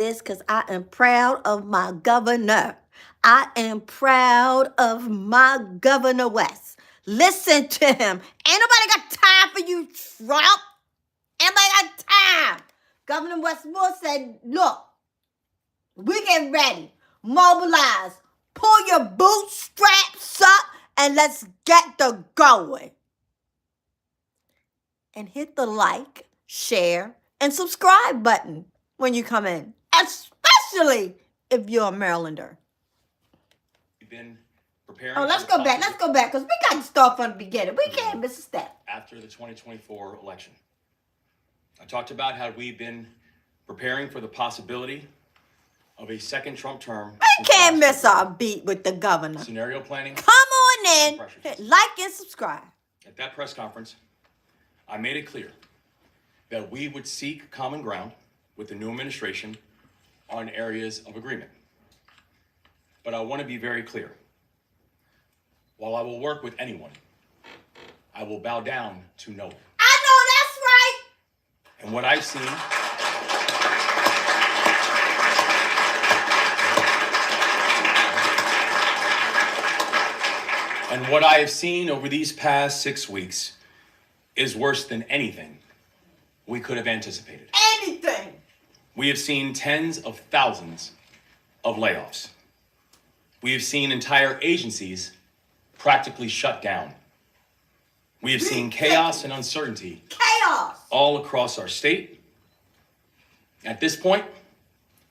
this because I am proud of my governor. I am proud of my Governor West. Listen to him. Ain't nobody got time for you, Trump. Ain't nobody got time. Governor Westmore said, look, we get ready. Mobilize. Pull your bootstraps up and let's get the going. And hit the like, share, and subscribe button when you come in, especially if you're a Marylander. We've been preparing. Oh, let's go back, because we got to start from the beginning. We can't miss a step. After the 2024 election, I talked about how we've been preparing for the possibility of a second Trump term. We can't miss our beat with the governor. Scenario planning. Come on in, hit like and subscribe. At that press conference, I made it clear that we would seek common ground with the new administration on areas of agreement. But I want to be very clear. While I will work with anyone, I will bow down to no one. I know that's right. And what I've seen over these past 6 weeks is worse than anything we could have anticipated. Anything. We have seen tens of thousands of layoffs. We have seen entire agencies practically shut down. We have seen chaos and uncertainty. Chaos. All across our state. At this point,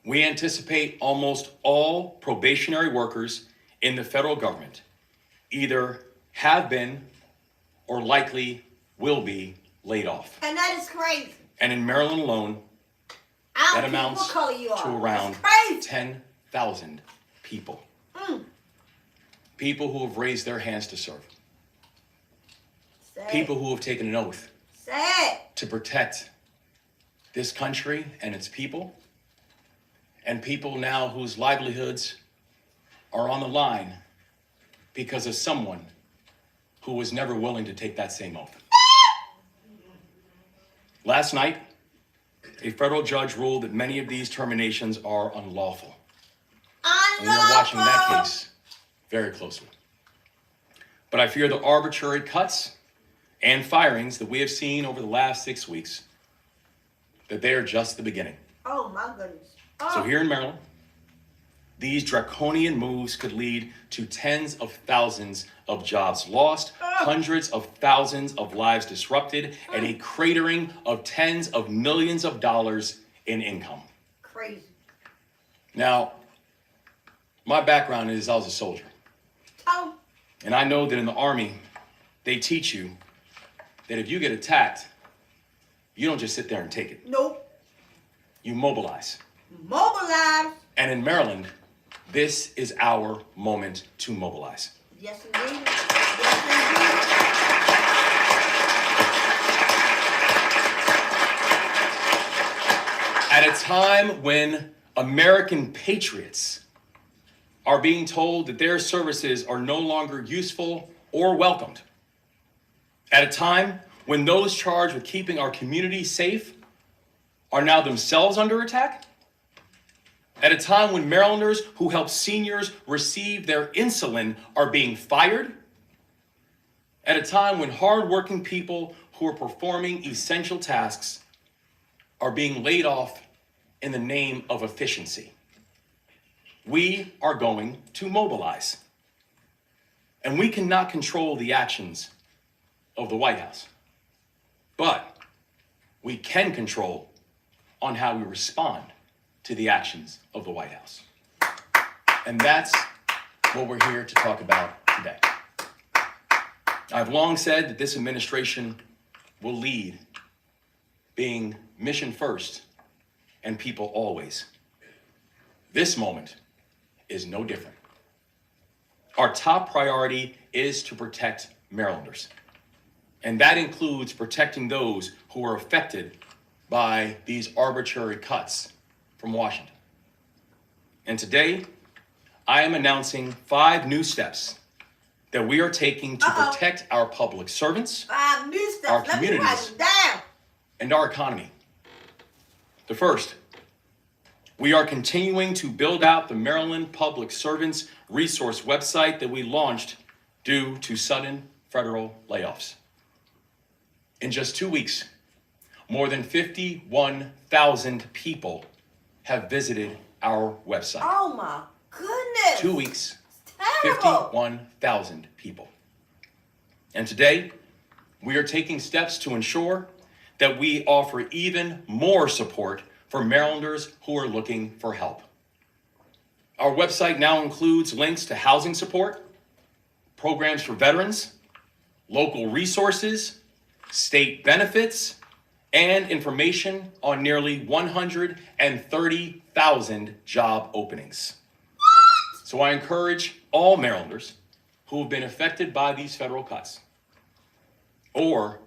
we anticipate almost all probationary workers in the federal government either have been or likely will be laid off. And that is crazy. And in Maryland alone, that amounts to around 10,000 people. People who have raised their hands to serve. People who have taken an oath to protect this country and its people. And people now whose livelihoods are on the line because of someone who was never willing to take that same oath. Last night, a federal judge ruled that many of these terminations are unlawful. And we are watching that case very closely. But I fear the arbitrary cuts and firings that we have seen over the last 6 weeks, that they are just the beginning. Oh, my goodness. Oh. So here in Maryland, these draconian moves could lead to tens of thousands of jobs lost, hundreds of thousands of lives disrupted, and a cratering of tens of millions of dollars in income. Crazy. Now, my background is I was a soldier. Oh. And I know that in the Army, they teach you that if you get attacked, you don't just sit there and take it. Nope. You mobilize. Mobilize. And in Maryland, this is our moment to mobilize. Yes, indeed. Yes, indeed. At a time when American patriots are being told that their services are no longer useful or welcomed. At a time when those charged with keeping our community safe are now themselves under attack. At a time when Marylanders who help seniors receive their insulin are being fired. At a time when hardworking people who are performing essential tasks are being laid off in the name of efficiency. We are going to mobilize. And we cannot control the actions of the White House. But we can control on how we respond to the actions of the White House. And that's what we're here to talk about today. I've long said that this administration will lead being mission first and people always. This moment is no different. Our top priority is to protect Marylanders. And that includes protecting those who are affected by these arbitrary cuts from Washington. And today, I am announcing 5 new steps that we are taking to protect our public servants, 5 new steps. our communities, down. and our economy. The first, We are continuing to build out the Maryland Public Servants Resource website that we launched due to sudden federal layoffs. In just 2 weeks, more than 51,000 people have visited our website. Oh my goodness. 2 weeks, Terrible. 51,000 people. And today, we are taking steps to ensure that we offer even more support for Marylanders who are looking for help. Our website now includes links to housing support, programs for veterans, local resources, state benefits, and information on nearly 130,000 job openings. So I encourage all Marylanders who have been affected by these federal cuts or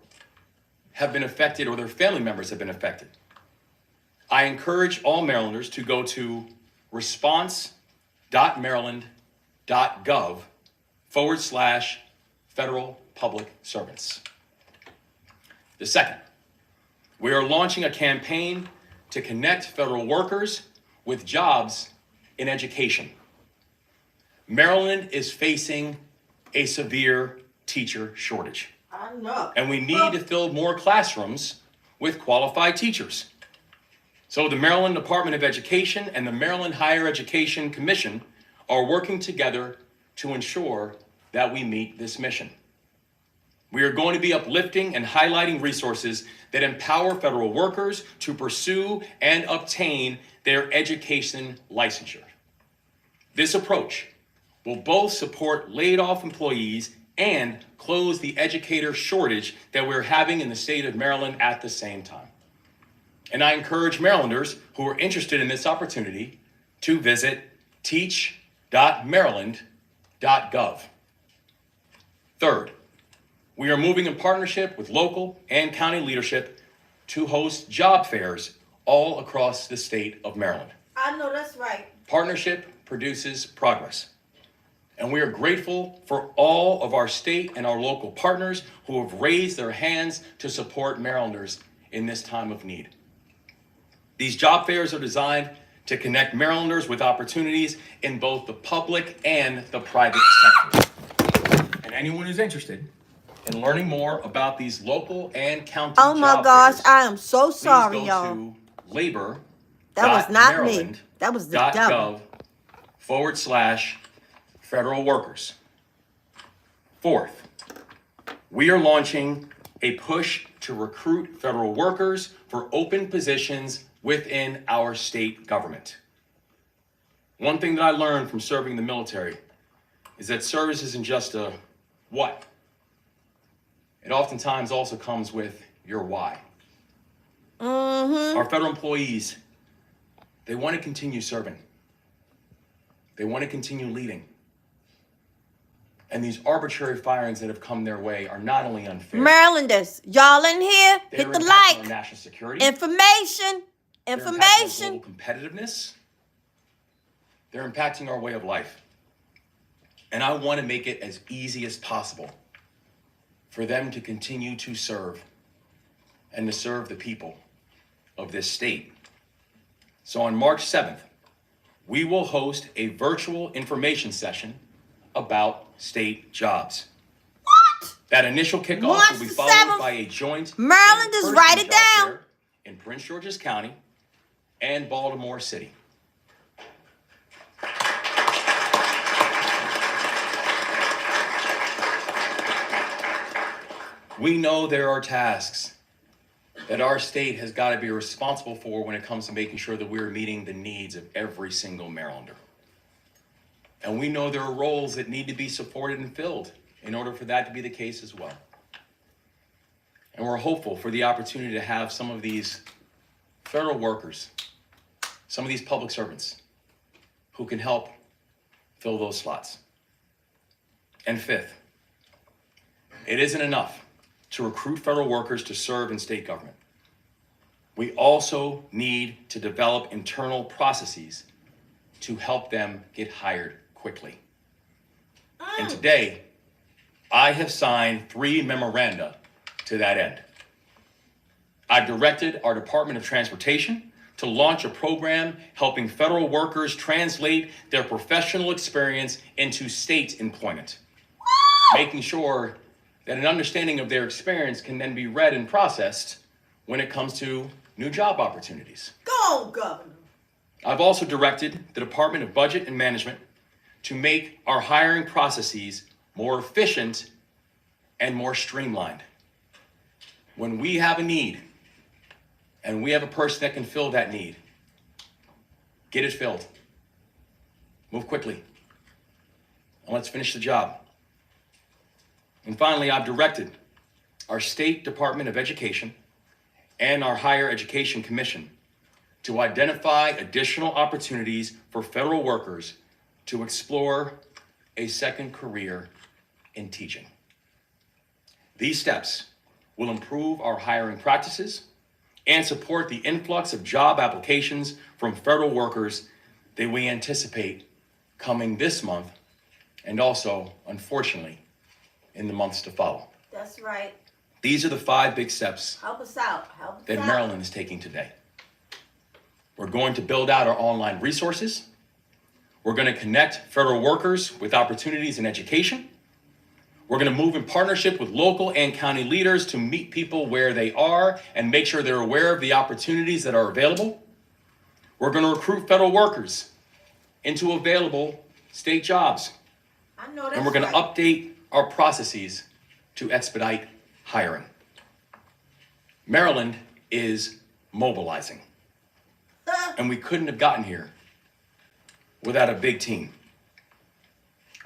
have been affected or their family members have been affected. I encourage all Marylanders to go to response.maryland.gov/federal public servants. The second, we are launching a campaign to connect federal workers with jobs in education. Maryland is facing a severe teacher shortage. I know. And we need to fill more classrooms with qualified teachers. So the Maryland Department of Education and the Maryland Higher Education Commission are working together to ensure that we meet this mission. We are going to be uplifting and highlighting resources that empower federal workers to pursue and obtain their education licensure. This approach will both support laid-off employees and close the educator shortage that we're having in the state of Maryland at the same time. And I encourage Marylanders who are interested in this opportunity to visit teach.maryland.gov. Third, we are moving in partnership with local and county leadership to host job fairs all across the state of Maryland. I know that's right. Partnership produces progress. And we are grateful for all of our state and our local partners who have raised their hands to support Marylanders in this time of need. These job fairs are designed to connect Marylanders with opportunities in both the public and the private sector. And anyone who's interested in learning more about these local and county Oh my job gosh, fairs, I am so sorry, please y'all. go to labor. That was not me. That was the devil. .gov/federal workers. Fourth, we are launching a push to recruit federal workers for open positions within our state government. One thing that I learned from serving the military is that service isn't just a what. It oftentimes also comes with your why. Our federal employees, they want to continue serving. They want to continue leading. And these arbitrary firings that have come their way are not only unfair. Marylanders, y'all in here, They're hit the impacting our like. national security. Information. They're impacting our global competitiveness. They're impacting our way of life. And I want to make it as easy as possible for them to continue to serve and to serve the people of this state. So on March 7th, we will host a virtual information session about state jobs. What? That initial kickoff March will be the followed 7th. by a joint Marylanders, in-person write it job down. fair in Prince George's County and Baltimore City. We know there are tasks that our state has got to be responsible for when it comes to making sure that we're meeting the needs of every single Marylander. And we know there are roles that need to be supported and filled in order for that to be the case as well. And we're hopeful for the opportunity to have some of these federal workers, some of these public servants who can help fill those slots. And fifth, it isn't enough to recruit federal workers to serve in state government. We also need to develop internal processes to help them get hired quickly. And today, I have signed 3 memoranda to that end. I've directed our Department of Transportation to launch a program helping federal workers translate their professional experience into state employment, making sure that an understanding of their experience can then be read and processed when it comes to new job opportunities. Go, Governor. I've also directed the Department of Budget and Management to make our hiring processes more efficient and more streamlined. When we have a need and we have a person that can fill that need, get it filled. Move quickly. And let's finish the job. And finally, I've directed our State Department of Education and our Higher Education Commission to identify additional opportunities for federal workers to explore a second career in teaching. These steps will improve our hiring practices and support the influx of job applications from federal workers that we anticipate coming this month and also, unfortunately, in the months to follow. That's right. These are the 5 big steps Help us out. that Maryland is taking today. We're going to build out our online resources. We're going to connect federal workers with opportunities in education. We're going to move in partnership with local and county leaders to meet people where they are and make sure they're aware of the opportunities that are available. We're going to recruit federal workers into available state jobs. I know that's And we're going to right. update our processes to expedite hiring. Maryland is mobilizing. And we couldn't have gotten here without a big team.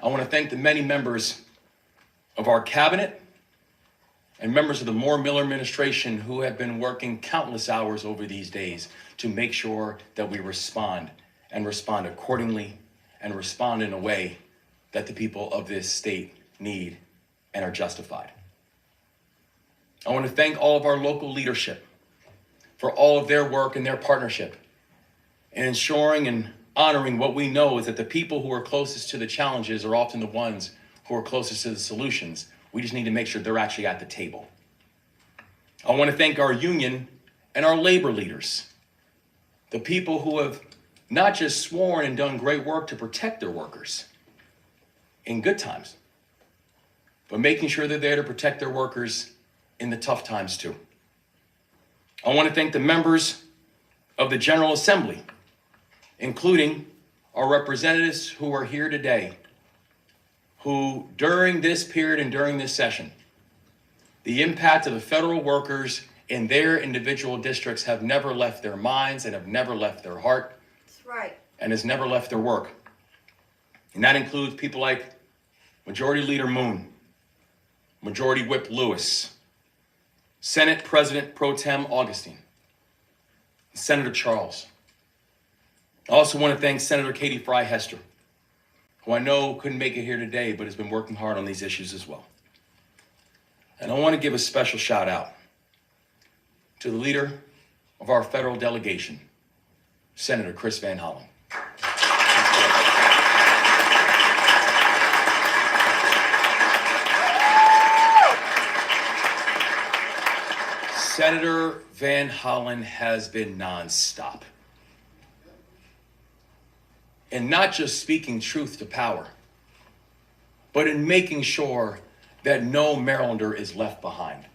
I want to thank the many members of our cabinet and members of the Moore-Miller administration who have been working countless hours over these days to make sure that we respond and respond accordingly and respond in a way that the people of this state need and are justified. I want to thank all of our local leadership for all of their work and their partnership in ensuring and honoring what we know is that the people who are closest to the challenges are often the ones who are closest to the solutions. We just need to make sure they're actually at the table. I want to thank our union and our labor leaders, the people who have not just sworn and done great work to protect their workers in good times, but making sure they're there to protect their workers in the tough times too. I want to thank the members of the General Assembly, including our representatives who are here today, who during this period and during this session, the impact of the federal workers in their individual districts have never left their minds and have never left their heart. That's right. And has never left their work. And that includes people like Majority Leader Moon, Majority Whip Lewis, Senate President Pro Tem Augustine, and Senator Charles. I also want to thank Senator Katie Fry Hester, who I know couldn't make it here today, but has been working hard on these issues as well. And I want to give a special shout out to the leader of our federal delegation, Senator Chris Van Hollen. Senator Van Hollen has been nonstop. And not just speaking truth to power, but in making sure that no Marylander is left behind.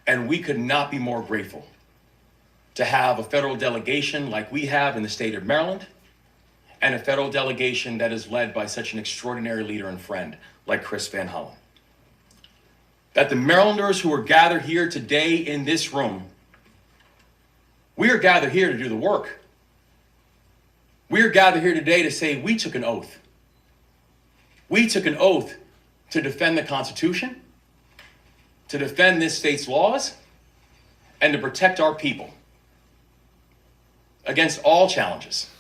And we could not be more grateful to have a federal delegation like we have in the state of Maryland, and a federal delegation that is led by such an extraordinary leader and friend like Chris Van Hollen. That the Marylanders who are gathered here today in this room, we are gathered here to do the work. We are gathered here today to say we took an oath. We took an oath to defend the Constitution, to defend this state's laws, and to protect our people against all challenges.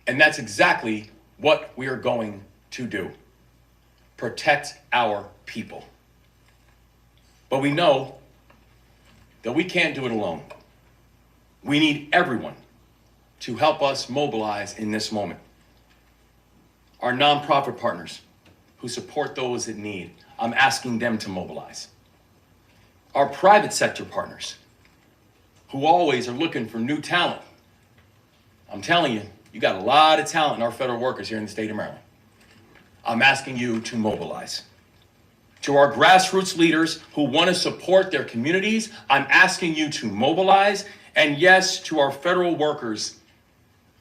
And that's exactly what we are going to do. Protect our people. But we know that we can't do it alone. We need everyone to help us mobilize in this moment. Our nonprofit partners who support those in need, I'm asking them to mobilize. Our private sector partners who always are looking for new talent. I'm telling you, you got a lot of talent in our federal workers here in the state of Maryland. I'm asking you to mobilize. To our grassroots leaders who want to support their communities, I'm asking you to mobilize. And yes, to our federal workers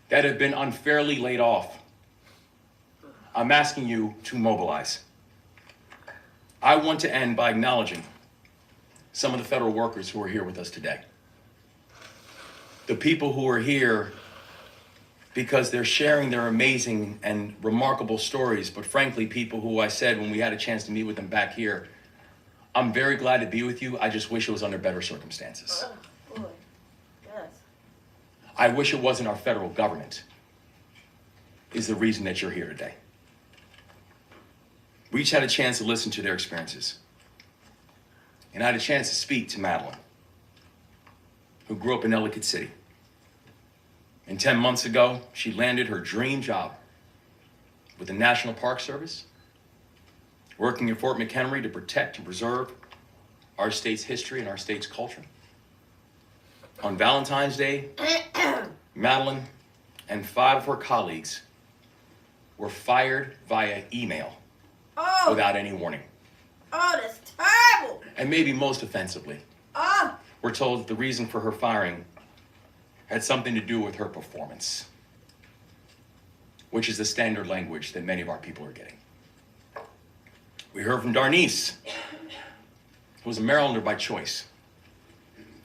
that have been unfairly laid off, I'm asking you to mobilize. I want to end by acknowledging some of the federal workers who are here with us today. The people who are here because they're sharing their amazing and remarkable stories, but frankly, people who I said when we had a chance to meet with them back here, I'm very glad to be with you. I just wish it was under better circumstances. Oh, boy. Yes. I wish it wasn't our federal government is the reason that you're here today. We each had a chance to listen to their experiences. And I had a chance to speak to Madeline, who grew up in Ellicott City. And 10 months ago, she landed her dream job with the National Park Service, working at Fort McHenry to protect and preserve our state's history and our state's culture. On Valentine's Day, Madeline and 5 of her colleagues were fired via email without any warning. Oh, that's terrible. And maybe most offensively, we're told that the reason for her firing had something to do with her performance, which is the standard language that many of our people are getting. We heard from Darnice, who was a Marylander by choice.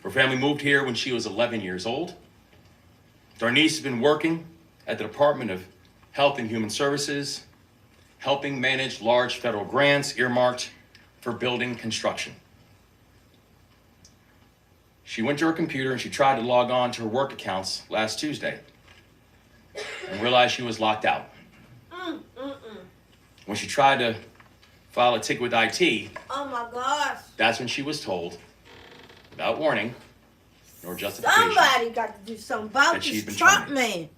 Her family moved here when she was 11 years old. Darnice has been working at the Department of Health and Human Services, helping manage large federal grants earmarked for building construction. She went to her computer and she tried to log on to her work accounts last Tuesday and realized she was locked out. When she tried to file a ticket with IT, Oh my gosh. that's when she was told, without warning nor justification, Somebody got to do something about that she's this been Trump terminated. man.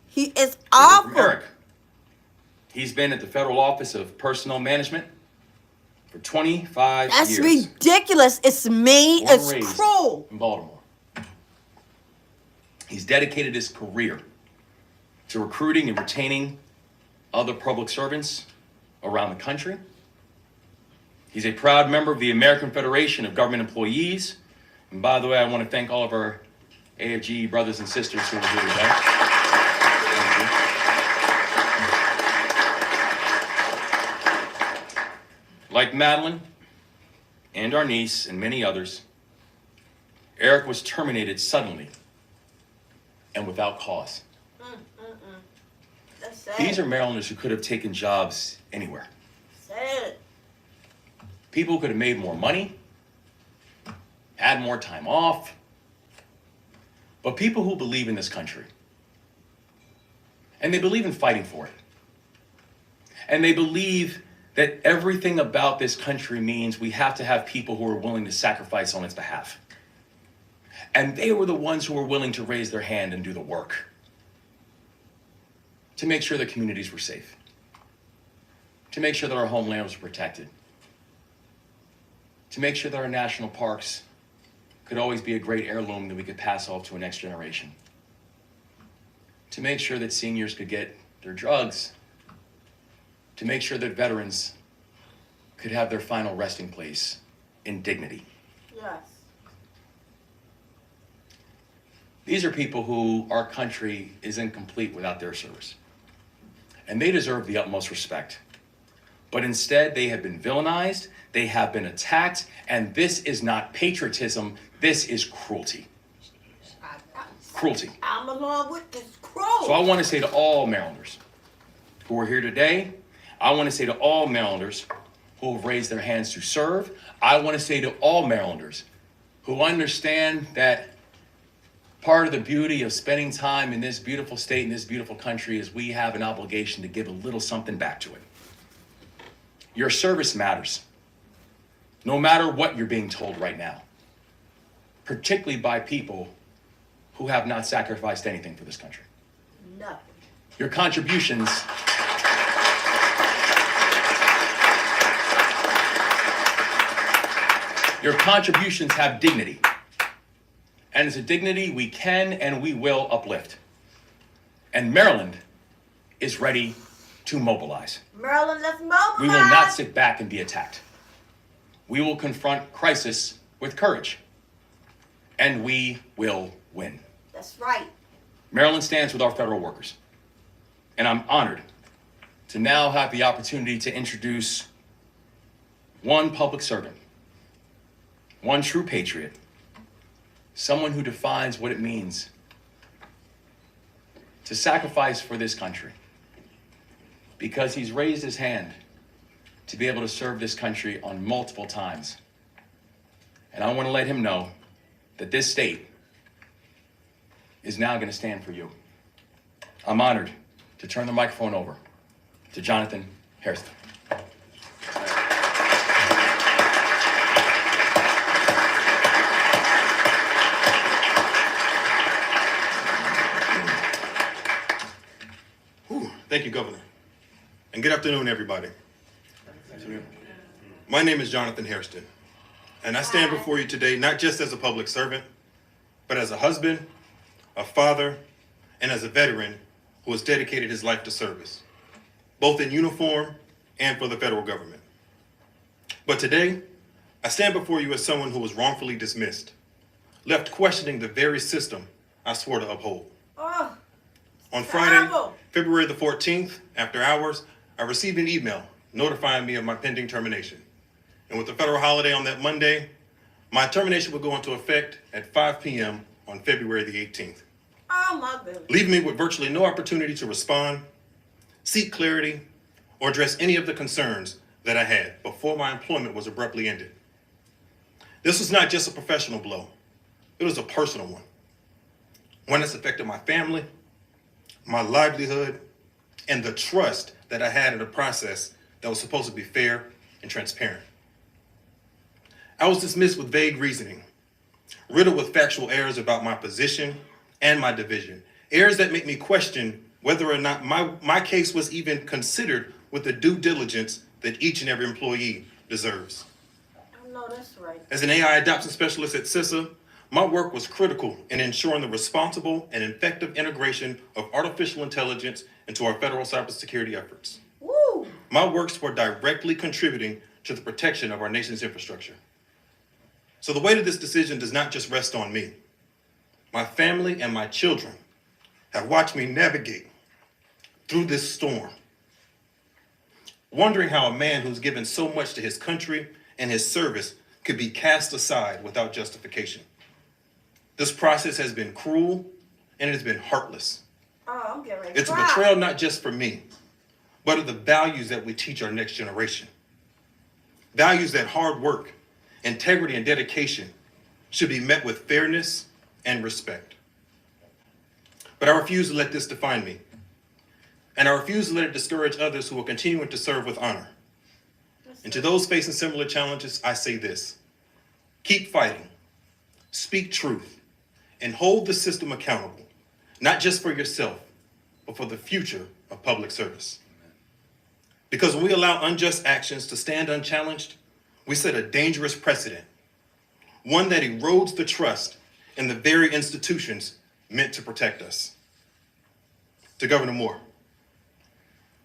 He is From awful. Eric. He's been at the Federal Office of Personnel Management for 25 That's years. ridiculous. It's mean. Born and It's raised cruel. in Baltimore. He's dedicated his career to recruiting and retaining other public servants around the country. He's a proud member of the American Federation of Government Employees. And by the way, I want to thank all of our AFG brothers and sisters who are here today. Thank you. Like Madeline and our niece and many others, Eric was terminated suddenly and without cause. That's sad. These are Marylanders who could have taken jobs anywhere. sad. People could have made more money, had more time off. But people who believe in this country, and they believe in fighting for it, and they believe that everything about this country means we have to have people who are willing to sacrifice on its behalf. And they were the ones who were willing to raise their hand and do the work to make sure the communities were safe, to make sure that our homeland was protected, to make sure that our national parks could always be a great heirloom that we could pass off to a next generation, to make sure that seniors could get their drugs, to make sure that veterans could have their final resting place in dignity. Yes. These are people who our country is incomplete without their service. And they deserve the utmost respect. But instead, they have been villainized, they have been attacked, and this is not patriotism, this is cruelty. Cruelty. I'm along with this cruel. So I want to say to all Marylanders who are here today, I want to say to all Marylanders who have raised their hands to serve, I want to say to all Marylanders who understand that part of the beauty of spending time in this beautiful state, in this beautiful country, is we have an obligation to give a little something back to it. Your service matters, no matter what you're being told right now, particularly by people who have not sacrificed anything for this country. Nothing. Your contributions have dignity. and it's a dignity we can and we will uplift. And Maryland is ready to mobilize. Maryland, let's mobilize. We will not sit back and be attacked. We will confront crisis with courage. And we will win. That's right. Maryland stands with our federal workers. And I'm honored to now have the opportunity to introduce one public servant, one true patriot, someone who defines what it means to sacrifice for this country, because he's raised his hand to be able to serve this country on multiple times. And I want to let him know that this state is now going to stand for you. I'm honored to turn the microphone over to Jonathan Hairston. Thank you, Governor. And good afternoon, everybody. My name is Jonathan Hairston, and I stand before you today not just as a public servant, but as a husband, a father, and as a veteran who has dedicated his life to service, both in uniform and for the federal government. But today, I stand before you as someone who was wrongfully dismissed, left questioning the very system I swore to uphold. Oh, On Friday, February the 14th, after hours, I received an email notifying me of my pending termination. And with the federal holiday on that Monday, my termination would go into effect at 5 p.m. on February the 18th. oh my goodness. Leaving me with virtually no opportunity to respond, seek clarity, or address any of the concerns that I had before my employment was abruptly ended. This was not just a professional blow, it was a personal one that's affected my family, my livelihood, and the trust that I had in a process that was supposed to be fair and transparent. I was dismissed with vague reasoning, riddled with factual errors about my position and my division, errors that make me question whether or not my case was even considered with the due diligence that each and every employee deserves. I know that's right. As an AI adoption specialist at CISA, my work was critical in ensuring the responsible and effective integration of artificial intelligence into our federal cybersecurity efforts. Woo! My works were directly contributing to the protection of our nation's infrastructure. So the weight of this decision does not just rest on me. My family and my children have watched me navigate through this storm, wondering how a man who's given so much to his country and his service could be cast aside without justification. This process has been cruel and it has been heartless. Oh, I'm getting ready to It's a cry. betrayal not just for me, but of the values that we teach our next generation. Values that hard work, integrity, and dedication should be met with fairness and respect. But I refuse to let this define me. And I refuse to let it discourage others who are continuing to serve with honor. And to those facing similar challenges, I say this: keep fighting, speak truth, and hold the system accountable, not just for yourself, but for the future of public service. Because when we allow unjust actions to stand unchallenged, we set a dangerous precedent, one that erodes the trust in the very institutions meant to protect us. To Governor Moore,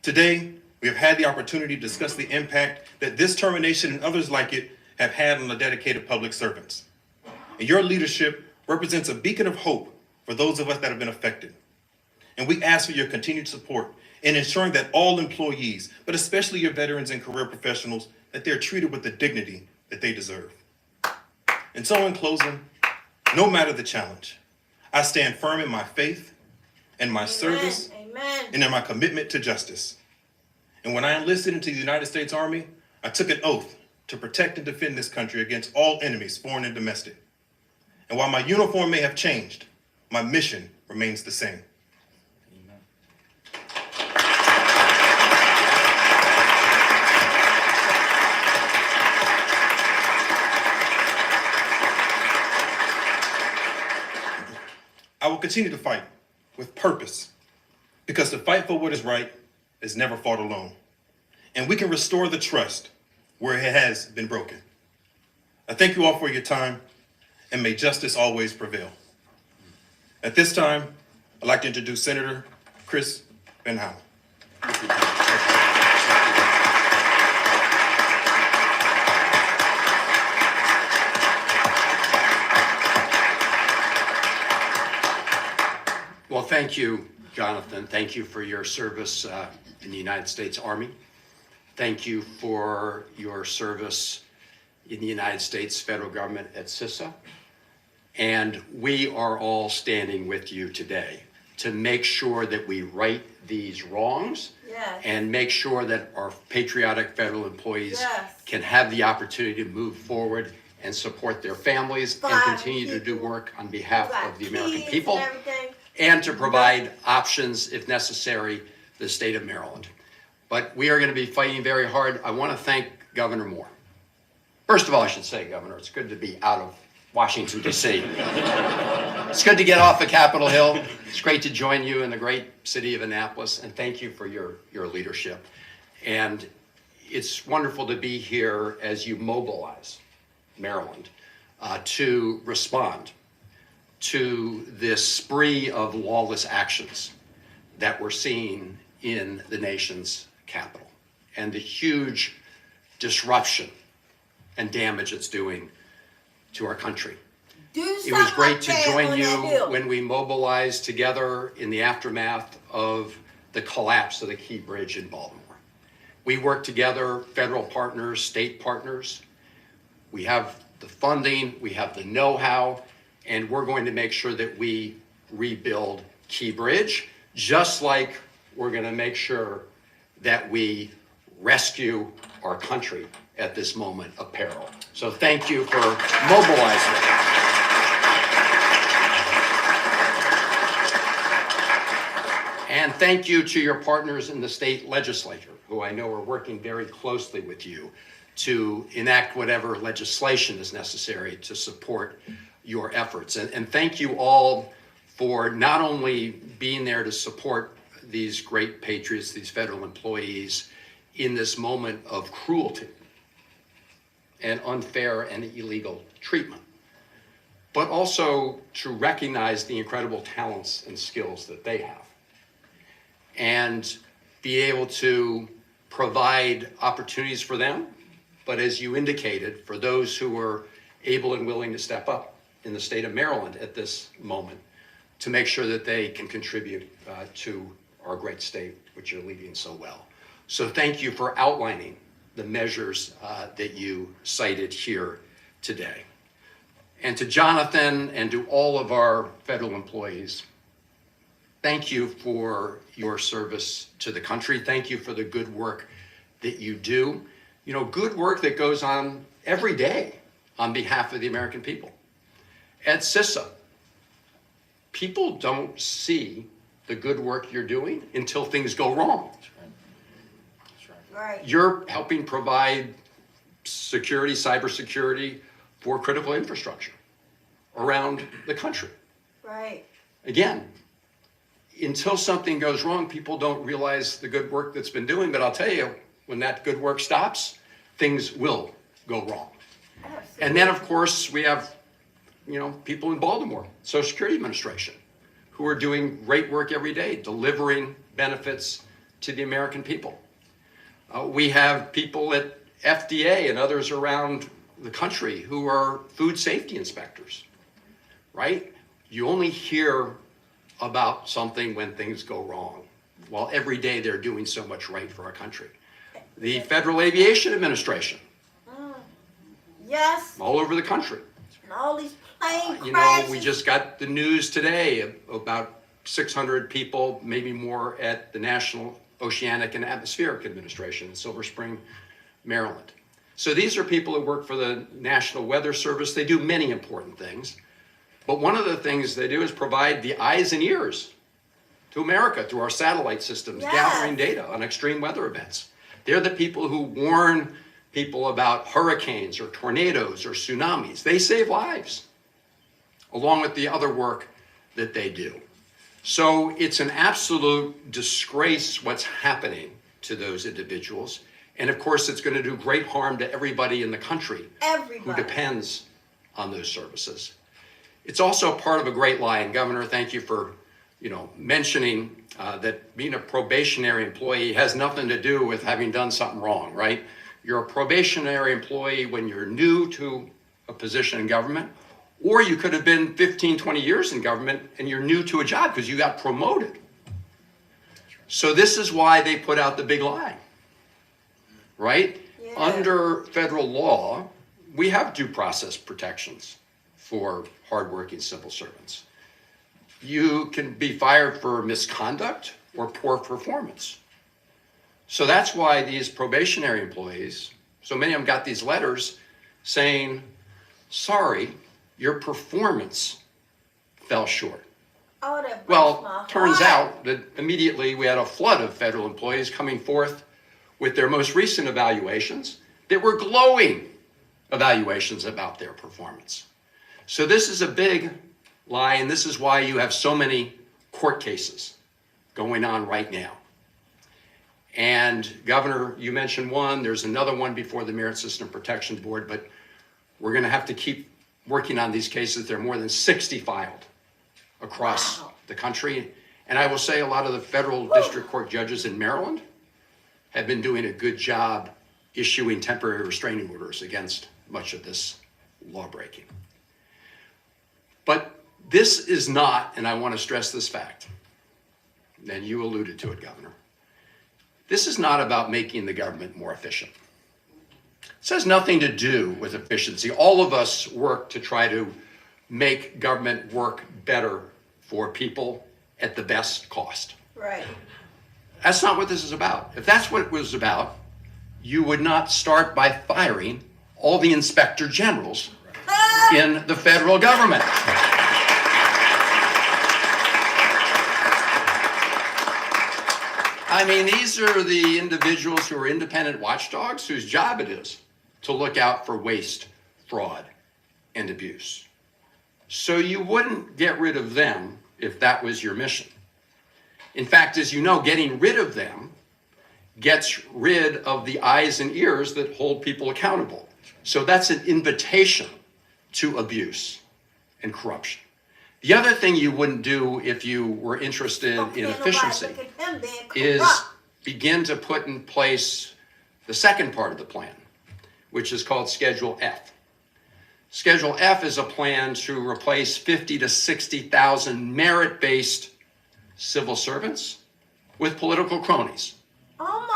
today we have had the opportunity to discuss the impact that this termination and others like it have had on the dedicated public servants. And your leadership represents a beacon of hope for those of us that have been affected. And we ask for your continued support in ensuring that all employees, but especially your veterans and career professionals, that they're treated with the dignity that they deserve. And so in closing, no matter the challenge, I stand firm in my faith and my service Amen. and in my commitment to justice. And when I enlisted into the United States Army, I took an oath to protect and defend this country against all enemies, foreign and domestic. And while my uniform may have changed, my mission remains the same. I will continue to fight with purpose, because to fight for what is right is never fought alone. And we can restore the trust where it has been broken. I thank you all for your time, and may justice always prevail. At this time, I'd like to introduce Senator Chris Van Hollen. Well, thank you, Jonathan. Thank you for your service in the United States Army. Thank you for your service in the United States federal government at CISA. And we are all standing with you today to make sure that we right these wrongs. Yes. And make sure that our patriotic federal employees Yes. can have the opportunity to move forward and support their families and continue to do work on behalf of the American people. And to provide options, if necessary, the state of Maryland. But we are going to be fighting very hard. I want to thank Governor Moore. First of all, I should say, Governor, it's good to be out of Washington, D.C. It's good to get off of Capitol Hill. It's great to join you in the great city of Annapolis, and thank you for your leadership. And it's wonderful to be here as you mobilize Maryland to respond to this spree of lawless actions that we're seeing in the nation's capital and the huge disruption and damage it's doing to our country. It was great to join you when we mobilized together in the aftermath of the collapse of the Key Bridge in Baltimore. We worked together, federal partners, state partners. We have the funding, we have the know-how, and we're going to make sure that we rebuild Key Bridge, just like we're going to make sure that we rescue our country at this moment of peril. So thank you for mobilizing. And thank you to your partners in the state legislature, who I know are working very closely with you to enact whatever legislation is necessary to support your efforts. And thank you all for not only being there to support these great patriots, these federal employees, in this moment of cruelty and unfair and illegal treatment, but also to recognize the incredible talents and skills that they have and be able to provide opportunities for them, but as you indicated, for those who are able and willing to step up in the state of Maryland at this moment to make sure that they can contribute to our great state, which you're leading so well. So thank you for outlining the measures that you cited here today. And to Jonathan and to all of our federal employees, thank you for your service to the country. Thank you for the good work that you do. You know, good work that goes on every day on behalf of the American people. At CISA, people don't see the good work you're doing until things go wrong. Right. You're helping provide security, cybersecurity for critical infrastructure around the country. Right. Again, until something goes wrong, people don't realize the good work that's been doing, but I'll tell you, when that good work stops, things will go wrong. Absolutely. And then, of course, we have, you know, people in Baltimore, Social Security Administration, who are doing great work every day, delivering benefits to the American people. We have people at FDA and others around the country who are food safety inspectors, right? You only hear about something when things go wrong, while every day they're doing so much right for our country. The Federal Aviation Administration, Yes. all over the country. And all these plane You know, crashes. we just got the news today about 600 people, maybe more, at the National Oceanic and Atmospheric Administration in Silver Spring, Maryland. So these are people who work for the National Weather Service. They do many important things. But one of the things they do is provide the eyes and ears to America through our satellite systems, Yes. gathering data on extreme weather events. They're the people who warn people about hurricanes or tornadoes or tsunamis. They save lives, along with the other work that they do. So it's an absolute disgrace what's happening to those individuals. And of course, it's going to do great harm to everybody in the country who Everybody. depends on those services. It's also part of a great lie, and Governor, thank you for mentioning that being a probationary employee has nothing to do with having done something wrong, right? You're a probationary employee when you're new to a position in government, or you could have been 15, 20 years in government and you're new to a job because you got promoted. So this is why they put out the big lie, right? Yeah. Under federal law, we have due process protections for hardworking civil servants. You can be fired for misconduct or poor performance. So that's why these probationary employees, so many of them got these letters saying, sorry, your performance fell short. Oh, that well, turns out that immediately we had a flood of federal employees coming forth with their most recent evaluations that were glowing evaluations about their performance. So this is a big lie, and this is why you have so many court cases going on right now. And Governor, you mentioned one, there's another one before the Merit System Protection Board, but we're gonna have to keep working on these cases. There are more than 60 filed across the country. And I will say a lot of the federal district court judges in Maryland have been doing a good job issuing temporary restraining orders against much of this law breaking. But this is not, and I want to stress this fact, and you alluded to it, Governor, this is not about making the government more efficient. This has nothing to do with efficiency. All of us work to try to make government work better for people at the best cost. Right. That's not what this is about. If that's what it was about, you would not start by firing all the inspector generals in the federal government. I mean, these are the individuals who are independent watchdogs whose job it is to look out for waste, fraud, and abuse. So you wouldn't get rid of them if that was your mission. In fact, as you know, getting rid of them gets rid of the eyes and ears that hold people accountable. So that's an invitation to abuse and corruption. The other thing you wouldn't do if you were interested in efficiency is begin to put in place the second part of the plan, which is called Schedule F. Schedule F is a plan to replace 50 to 60,000 merit-based civil servants with political cronies.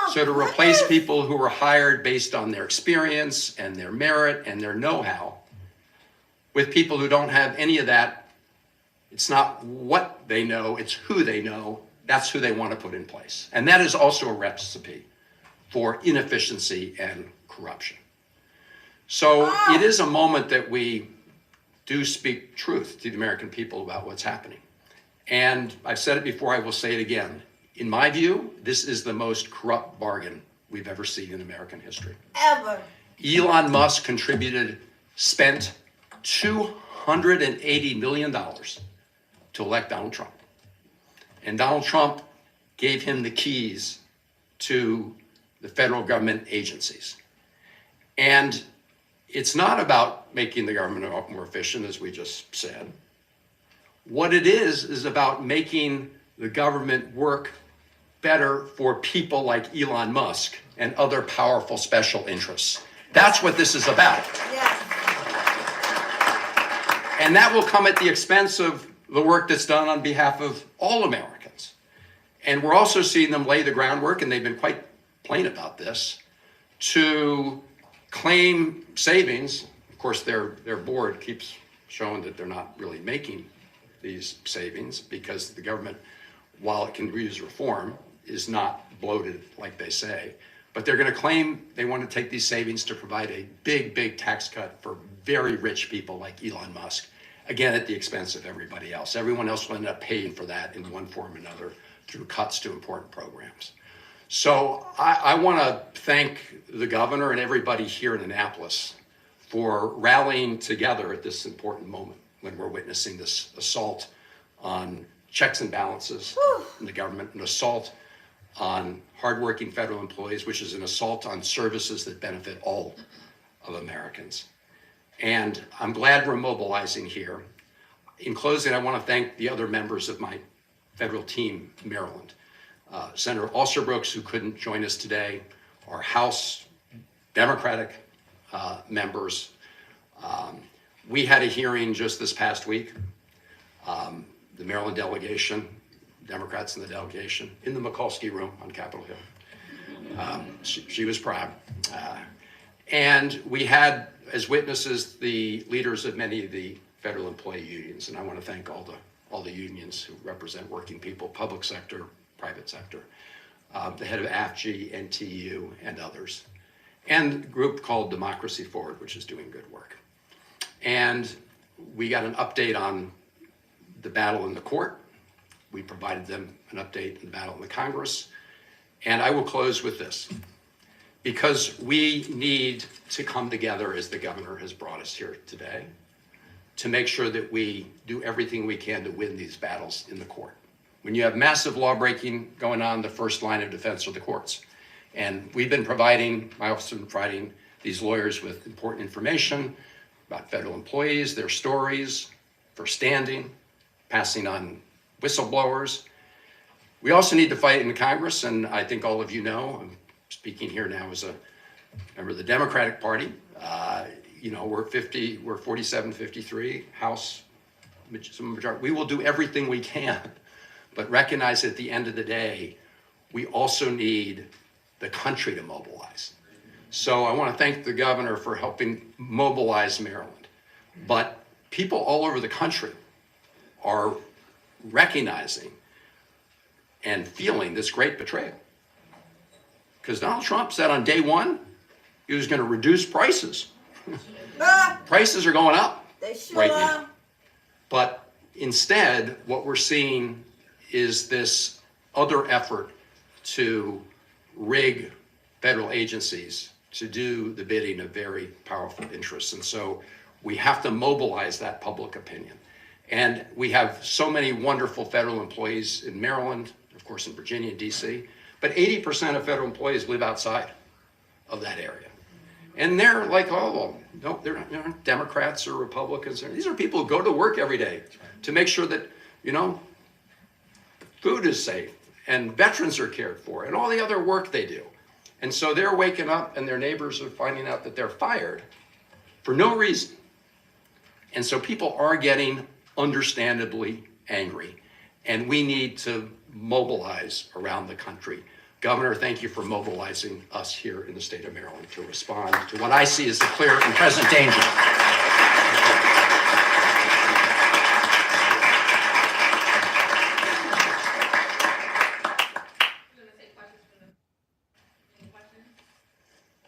So to replace people who were hired based on their experience and their merit and their know-how with people who don't have any of that. It's not what they know, it's who they know. That's who they want to put in place. And that is also a recipe for inefficiency and corruption. So it is a moment that we do speak truth to the American people about what's happening. And I've said it before, I will say it again. In my view, this is the most corrupt bargain we've ever seen in American history. Ever. Elon Musk spent $280 million to elect Donald Trump. And Donald Trump gave him the keys to the federal government agencies. And it's not about making the government more efficient, as we just said. What it is about making the government work better for people like Elon Musk and other powerful special interests. That's what this is about. Yes. And that will come at the expense of the work that's done on behalf of all Americans. And we're also seeing them lay the groundwork, and they've been quite plain about this, to claim savings. Of course, their board keeps showing that they're not really making these savings because the government, while it can use reform, is not bloated like they say. But they're going to claim they want to take these savings to provide a big, big tax cut for very rich people like Elon Musk, again, at the expense of everybody else. Everyone else will end up paying for that in one form or another through cuts to important programs. So I want to thank the governor and everybody here in Annapolis for rallying together at this important moment when we're witnessing this assault on checks and balances in the government, an assault on hardworking federal employees, which is an assault on services that benefit all of Americans. And I'm glad we're mobilizing here. In closing, I want to thank the other members of my federal team, Maryland. Senator Alsterbrooks, who couldn't join us today, our House Democratic members. We had a hearing just this past week. The Maryland delegation, Democrats in the delegation, in the Mikulski room on Capitol Hill. She was proud. And we had as witnesses the leaders of many of the federal employee unions, and I want to thank all the unions who represent working people, public sector, private sector, the head of AFG, NTU, and others, and a group called Democracy Forward, which is doing good work. And we got an update on the battle in the court. We provided them an update on the battle in the Congress. And I will close with this, because we need to come together, as the governor has brought us here today, to make sure that we do everything we can to win these battles in the court. When you have massive law breaking going on, the first line of defense are the courts. And we've been providing, my office has been providing these lawyers with important information about federal employees, their stories, for standing, passing on whistleblowers. We also need to fight in Congress, and I think all of you know, I'm speaking here now as a member of the Democratic Party. We're 47, 53, House majority. We will do everything we can, but recognize at the end of the day, we also need the country to mobilize. So I want to thank the governor for helping mobilize Maryland. But people all over the country are recognizing and feeling this great betrayal. Because Donald Trump said on day one, he was going to reduce prices. Prices are going up right now. But instead, what we're seeing is this other effort to rig federal agencies to do the bidding of very powerful interests. And so we have to mobilize that public opinion. And we have so many wonderful federal employees in Maryland, of course in Virginia and DC, but 80% of federal employees live outside of that area. And they're like, oh, no, they're not Democrats or Republicans. These are people who go to work every day to make sure that, food is safe and veterans are cared for and all the other work they do. And so they're waking up and their neighbors are finding out that they're fired for no reason. And so people are getting understandably angry, and we need to mobilize around the country. Governor, thank you for mobilizing us here in the state of Maryland to respond to what I see as the clear and present danger.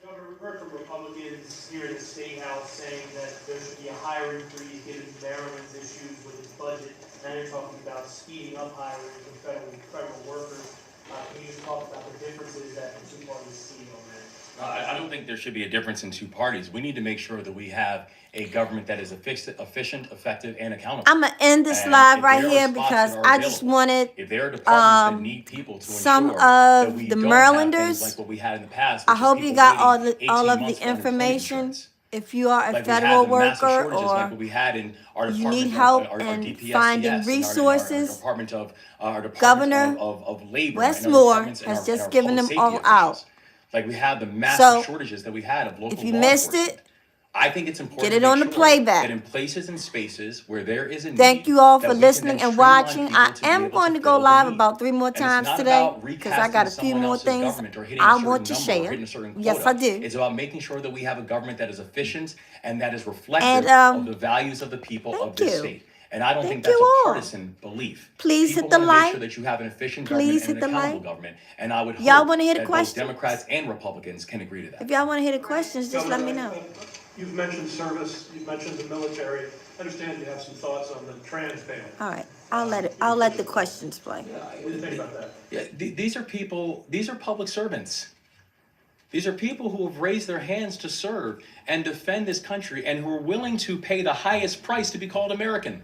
Governor, we've heard from Republicans here in the State House saying that there should be a hiring freeze given Maryland's issues with its budget. Now you're talking about speeding up hiring for federal workers. Can you just talk about the differences that the two parties see on that? I don't think there should be a difference in two parties. We need to make sure that we have a government that is efficient, effective, and accountable. I'm gonna end this And live if right there are here spots because that are I just available, wanted if there are departments that need people to some ensure that of we the don't have Marylanders, things like what we had in the past, I which is hope you people got waiting all 18 of months the for unemployment information. insurance. If you are a Like we had federal the massive worker shortages like or what we had in our you department need help our in DPS, finding and resources, our department of Governor of labor, Wes and our Moore departments and has our- just and our given public them all safety out. officials. Like we had the massive So, shortages that we had of local if you law missed enforcement. it, I think it's important get it to on make the sure playback. that in places and spaces where there is a need, thank you all that for we can listening then and streamline watching. people I to be am able going to go fill the live need. about 3 more And it's times not today about because I got a recasting few someone more else's things government or hitting a I certain want to number or share. hitting a certain Yes, quota. I do. It's about making sure that we have a government that is efficient and that is reflective And, of the values of the people thank of this you. state. And I don't Thank think that's you a all. partisan belief. Please People hit the wanna make like. sure that you have an efficient Please government and hit an the accountable like. government. And I would Y'all hope wanna hear the that both questions? Democrats and Republicans can agree to that. If y'all want to hear the questions, just let me Governor, know. You've mentioned service, you've mentioned the military. I understand you have some thoughts on the trans ban. All right, I'll let the questions play. What do you think about that? Yeah, these are people, these are public servants. These are people who have raised their hands to serve and defend this country and who are willing to pay the highest price to be called American.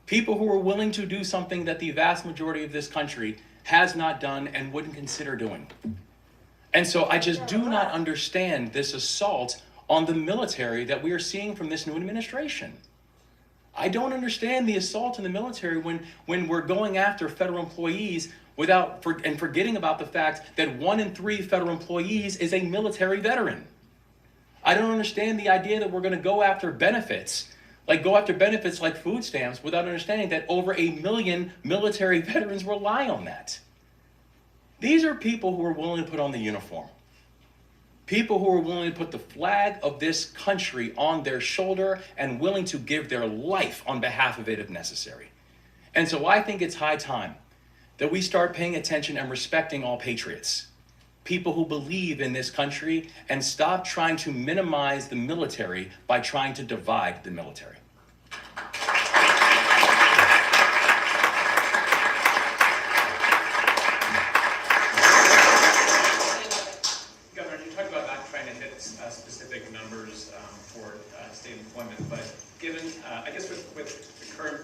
People who are willing to do something that the vast majority of this country has not done and wouldn't consider doing. And so I just do not understand this assault on the military that we are seeing from this new administration. I don't understand the assault in the military when we're going after federal employees and forgetting about the fact that 1 in 3 federal employees is a military veteran. I don't understand the idea that we're going to go after benefits like food stamps without understanding that over 1 million military veterans rely on that. These are people who are willing to put on the uniform. People who are willing to put the flag of this country on their shoulder and willing to give their life on behalf of it if necessary. And so I think it's high time that we start paying attention and respecting all patriots, people who believe in this country, and stop trying to minimize the military by trying to divide the military. Governor, you talked about not trying to hit specific numbers for state employment, but given, I guess with the current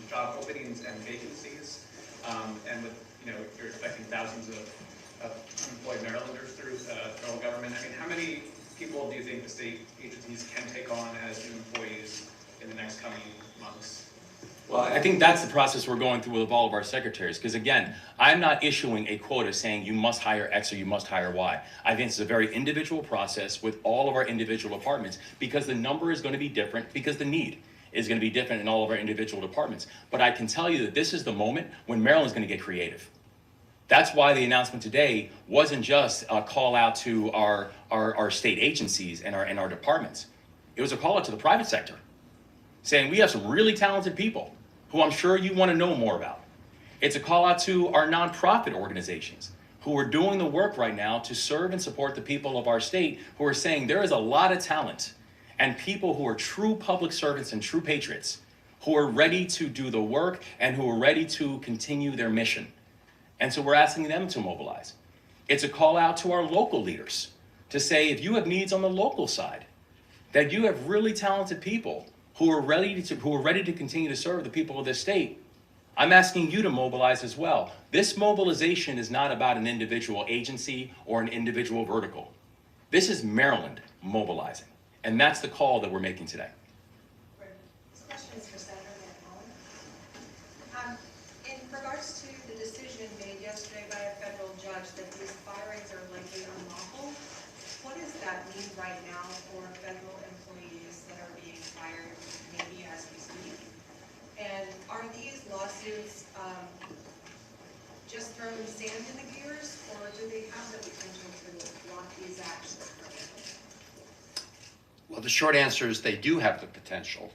job openings and vacancies, and with, you're expecting thousands of unemployed Marylanders through federal government, I mean, how many people do you think the state agencies can take on as new employees in the next coming months? Well, I think that's the process we're going through with all of our secretaries. Because again, I'm not issuing a quota saying you must hire X or you must hire Y. I think it's a very individual process with all of our individual departments, because the number is going to be different, because the need is going to be different in all of our individual departments. But I can tell you that this is the moment when Maryland's going to get creative. That's why the announcement today wasn't just a call out to our state agencies and our departments. It was a call out to the private sector, saying we have some really talented people who I'm sure you want to know more about. It's a call out to our nonprofit organizations who are doing the work right now to serve and support the people of our state, who are saying there is a lot of talent and people who are true public servants and true patriots who are ready to do the work and who are ready to continue their mission. And so we're asking them to mobilize. It's a call out to our local leaders to say, if you have needs on the local side, that you have really talented people who are ready to continue to serve the people of this state, I'm asking you to mobilize as well. This mobilization is not about an individual agency or an individual vertical. This is Maryland mobilizing. And that's the call that we're making today. This question is for Senator Van Hollen. In regards to the decision made yesterday by a federal judge that these firings are likely unlawful, what does that mean right now for federal employees that are being fired, maybe as we speak? And are these lawsuits just throwing sand in the gears, or do they have the potential to block these actions permanently? Well, the short answer is they do have the potential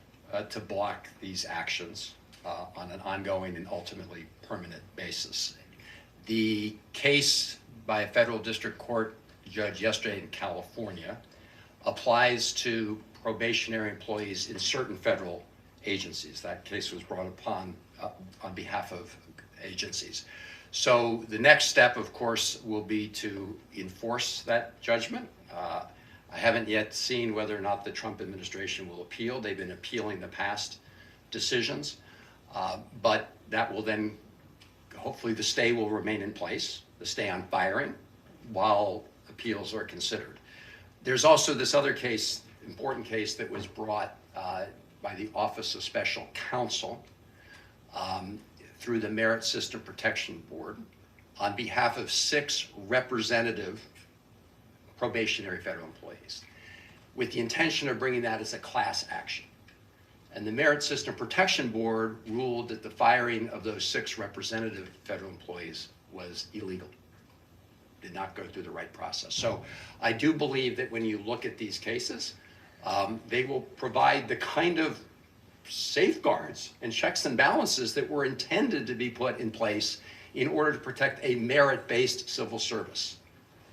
to block these actions on an ongoing and ultimately permanent basis. The case by a federal district court judge yesterday in California applies to probationary employees in certain federal agencies. That case was brought upon on behalf of agencies. So the next step, of course, will be to enforce that judgment. I haven't yet seen whether or not the Trump administration will appeal. They've been appealing the past decisions, but that will then, hopefully the stay will remain in place, the stay on firing, while appeals are considered. There's also this other case, important case, that was brought by the Office of Special Counsel through the Merit System Protection Board on behalf of 6 representative probationary federal employees, with the intention of bringing that as a class action. And the Merit System Protection Board ruled that the firing of those 6 representative federal employees was illegal, did not go through the right process. So I do believe that when you look at these cases, they will provide the kind of safeguards and checks and balances that were intended to be put in place in order to protect a merit-based civil service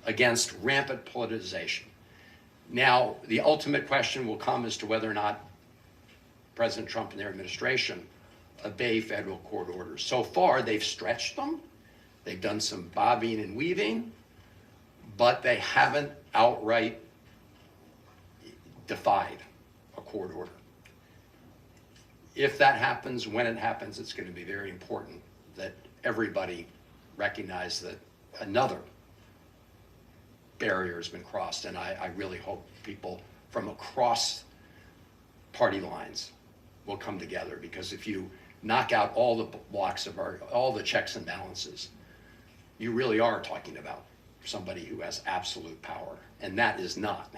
against rampant politicization. Now, the ultimate question will come as to whether or not President Trump and their administration obey federal court orders. So far, they've stretched them. They've done some bobbing and weaving, but they haven't outright defied a court order. If that happens, when it happens, it's going to be very important that everybody recognize that another barrier has been crossed, and I really hope people from across party lines will come together, because if you knock out all the blocks of all the checks and balances, you really are talking about somebody who has absolute power. And that is not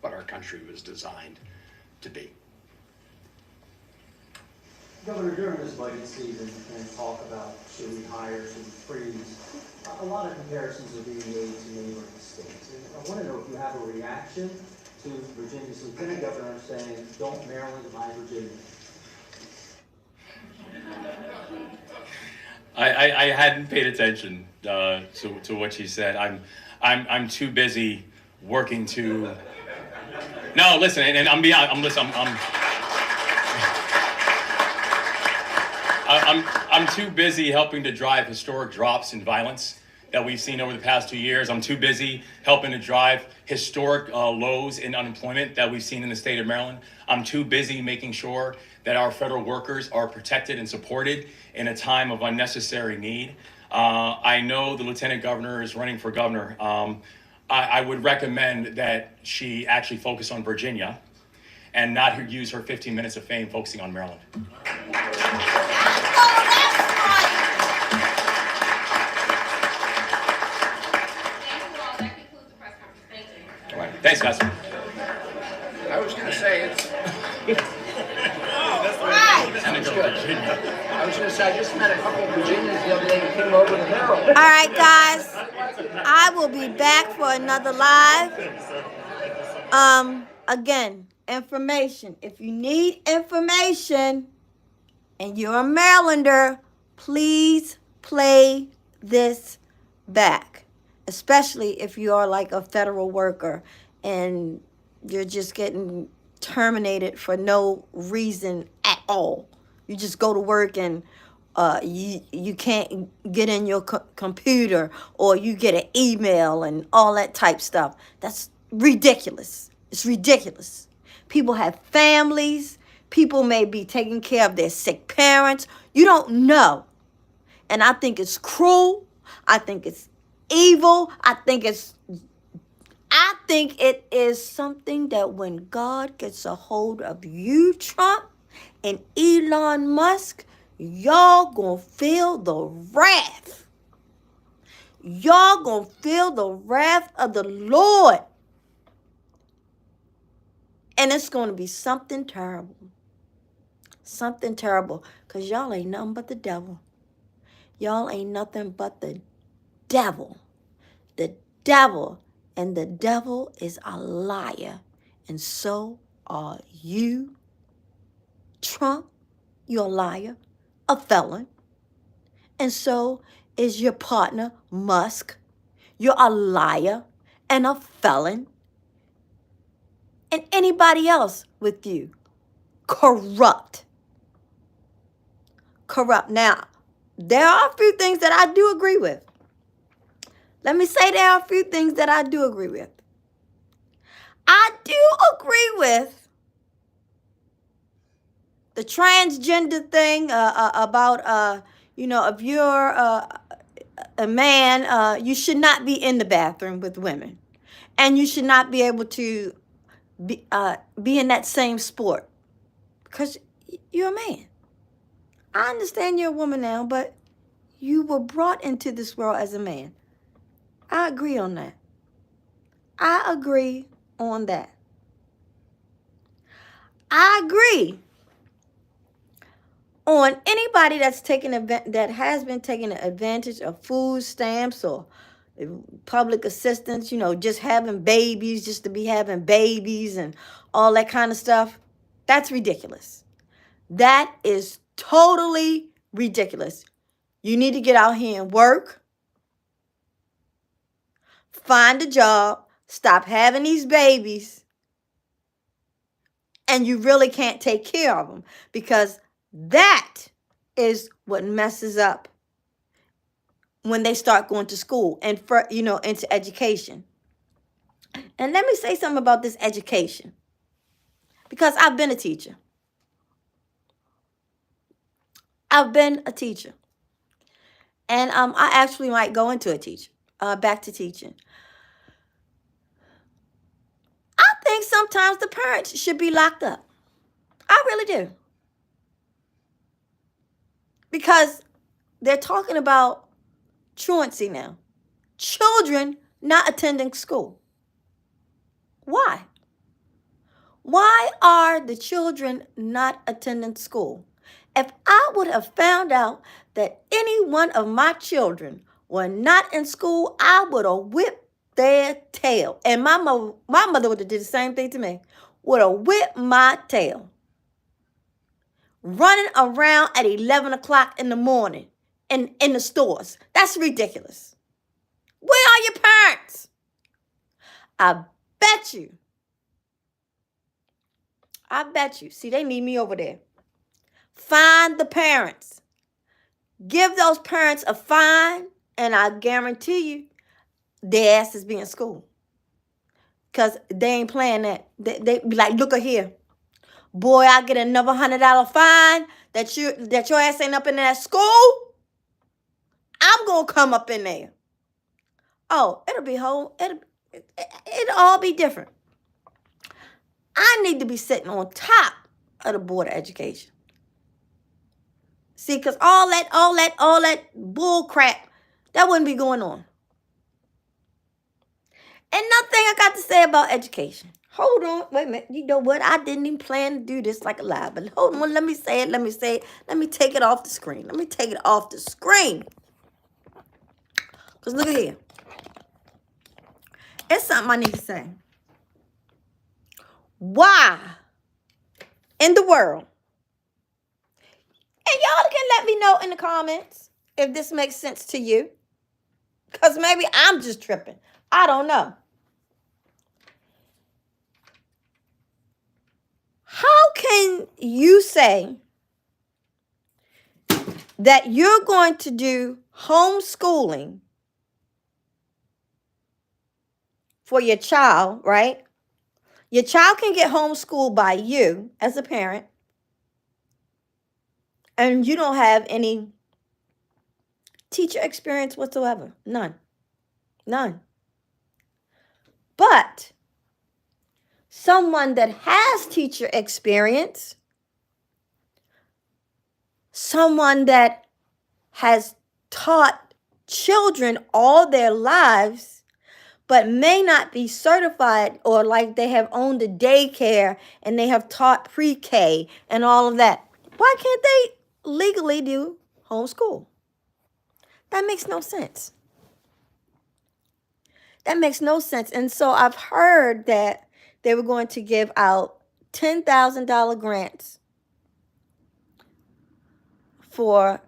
what our country was designed to be. Governor, during this budget season and talk about should we hire, should we freeze, a lot of comparisons are being made to neighboring states. And I want to know if you have a reaction to Virginia's lieutenant governor saying, don't Maryland buy Virginia. I hadn't paid attention to what she said. I'm too busy working to. No, listen, and I'm too busy helping to drive historic drops in violence that we've seen over the past 2 years. I'm too busy helping to drive historic lows in unemployment that we've seen in the state of Maryland. I'm too busy making sure that our federal workers are protected and supported in a time of unnecessary need. I know the lieutenant governor is running for governor. I would recommend that she actually focus on Virginia and not use her 15 minutes of fame focusing on Maryland. All right. Thanks, guys. I was going to say it's. Sounds good. I was going to say I just met a couple of Virginians the other day who came over to Maryland. All right, guys. I will be back for another live. Again, information. If you need information and you're a Marylander, please play this back. Especially if you are like a federal worker and you're just getting terminated for no reason at all. You just go to work and you can't get in your computer, or you get an email and all that type stuff. That's ridiculous. It's ridiculous. People have families. People may be taking care of their sick parents. You don't know. And I think it's cruel. I think it's evil. I think it is something that when God gets a hold of you, Trump, and Elon Musk, y'all gonna feel the wrath. Y'all gonna feel the wrath of the Lord. And it's gonna be something terrible. Something terrible. Because y'all ain't nothing but the devil. Y'all ain't nothing but the devil. The devil. And the devil is a liar. And so are you, Trump. You're a liar, a felon. And so is your partner, Musk. You're a liar and a felon. And anybody else with you. Corrupt. Corrupt. Now, there are a few things that I do agree with. Let me say there are a few things that I do agree with. I do agree with the transgender thing about, if you're a man, you should not be in the bathroom with women. And you should not be able to be in that same sport. Because you're a man. I understand you're a woman now, but you were brought into this world as a man. I agree on that. I agree on that. I agree on anybody that has been taking advantage of food stamps or public assistance, just having babies, just to be having babies and all that kind of stuff. That's ridiculous. That is totally ridiculous. You need to get out here and work. Find a job. Stop having these babies. And you really can't take care of them, because that is what messes up when they start going to school and into education. And let me say something about this education, because I've been a teacher. I've been a teacher. And I actually might go into back to teaching. I think sometimes the parents should be locked up. I really do. Because they're talking about truancy now. Children not attending school. Why? Why are the children not attending school? If I would have found out that any one of my children were not in school, I would have whipped their tail. And my mother would have did the same thing to me. Would have whipped my tail. Running around at 11 o'clock in the morning in the stores. That's ridiculous. Where are your parents? I bet you. See, they need me over there. Find the parents. Give those parents a fine, and I guarantee you, their asses be in school. Because they ain't playing that. They be like, look at here. Boy, I get another $100 fine that your ass ain't up in that school. I'm going to come up in there. Oh, it'll all be different. I need to be sitting on top of the Board of Education. See, because all that bull crap, that wouldn't be going on. And nothing I got to say about education. Hold on, wait a minute. You know what? I didn't even plan to do this like a live, but hold on, let me say it. Let me take it off the screen. Because look at here. It's something I need to say. Why in the world? And y'all can let me know in the comments if this makes sense to you. Because maybe I'm just tripping. I don't know. How can you say that you're going to do homeschooling for your child, right? Your child can get homeschooled by you as a parent, and you don't have any teacher experience whatsoever. None. But someone that has teacher experience, someone that has taught children all their lives, but may not be certified, or like they have owned a daycare and they have taught pre-K and all of that. Why can't they legally do homeschool? That makes no sense. And so I've heard that they were going to give out $10,000 grants for,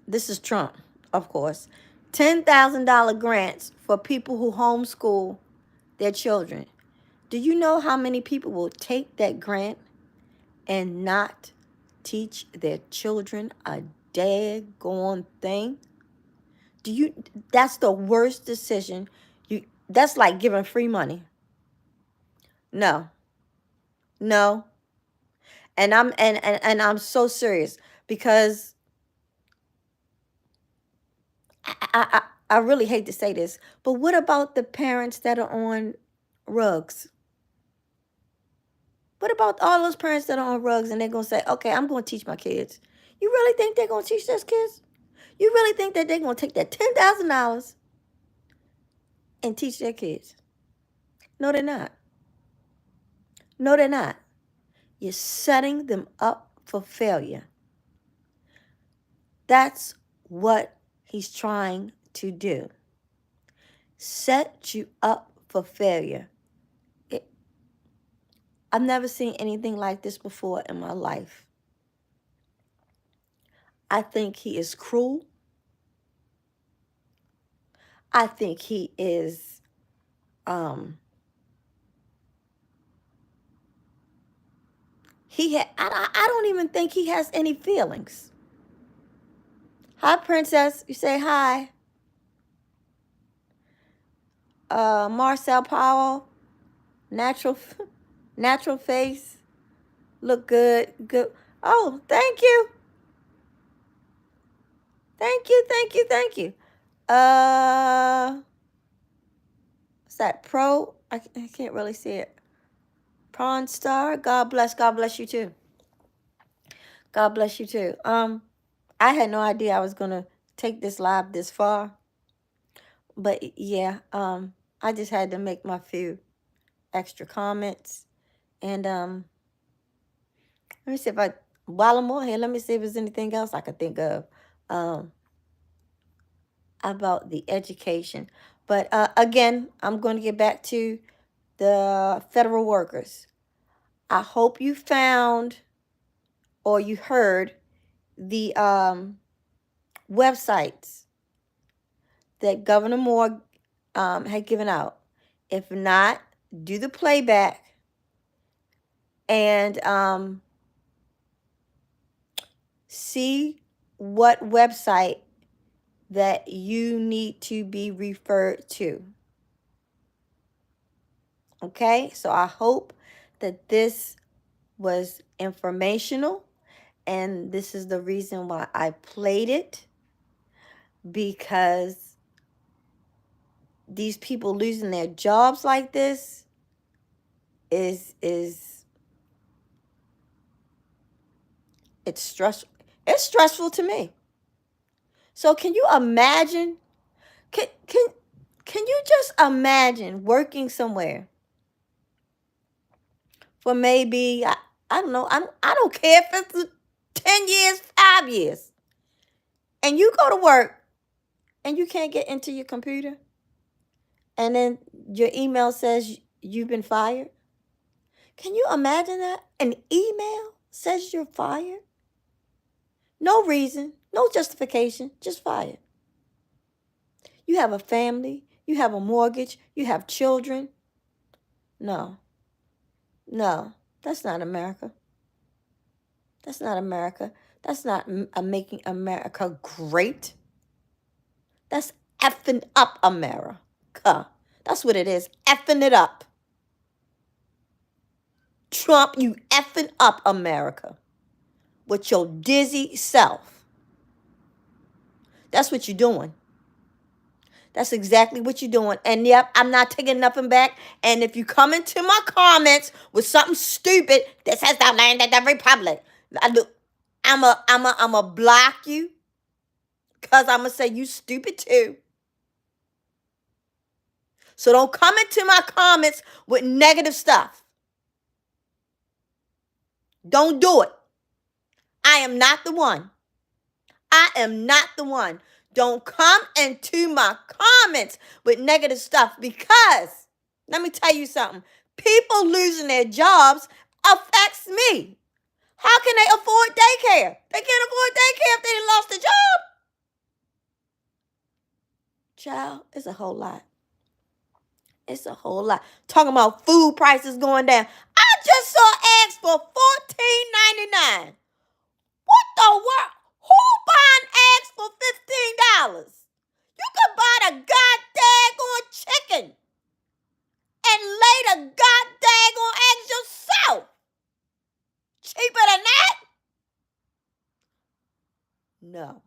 this is Trump, of course, $10,000 grants for people who homeschool their children. Do you know how many people will take that grant and not teach their children a daggone thing? That's the worst decision. That's like giving free money. No. And I'm so serious, because I really hate to say this, but what about the parents that are on rugs? What about all those parents that are on rugs and they're going to say, okay, I'm going to teach my kids? You really think they're going to teach those kids? You really think that they're going to take that $10,000 and teach their kids? No, they're not. You're setting them up for failure. That's what he's trying to do. Set you up for failure. I've never seen anything like this before in my life. I think he is cruel. I think he is I don't even think he has any feelings. Hi, Princess. You say hi. Marcel Powell, natural face, look good. Oh, thank you. What's that? Pro? I can't really see it. Prawn Star. God bless you too. I had no idea I was gonna take this live this far. But yeah, I just had to make my few extra comments. And let me see if while I'm on here, let me see if there's anything else I could think of about the education. But again, I'm going to get back to the federal workers. I hope you found or you heard the websites that Governor Moore had given out. If not, do the playback and see what website that you need to be referred to. Okay, so I hope that this was informational, and this is the reason why I played it, because these people losing their jobs like this is it's stressful to me. So can you imagine? Can you just imagine working somewhere for maybe I don't know, I don't care if it's 10 years, 5 years, and you go to work and you can't get into your computer, and then your email says you've been fired? Can you imagine that? An email says you're fired? No reason, no justification, just fired. You have a family, you have a mortgage, you have children. No, that's not America. That's not America. That's not making America great. That's effing up America. That's what it is, effing it up. Trump, you effing up America with your dizzy self. That's what you're doing. That's exactly what you're doing. And yep, I'm not taking nothing back. And if you come into my comments with something stupid that says the land of the republic, I'm a block you, because I'm gonna say you stupid too. So don't come into my comments with negative stuff. Don't do it. I am not the one. I am not the one. Don't come into my comments with negative stuff, because let me tell you something. People losing their jobs affects me. How can they afford daycare? They can't afford daycare if they lost a job. Child, it's a whole lot. It's a whole lot. Talking about food prices going down. I just saw eggs for $14.99. What the world? Who buying eggs for $15? You could buy the goddamn chicken and lay the goddamn eggs yourself. Cheaper than that? No.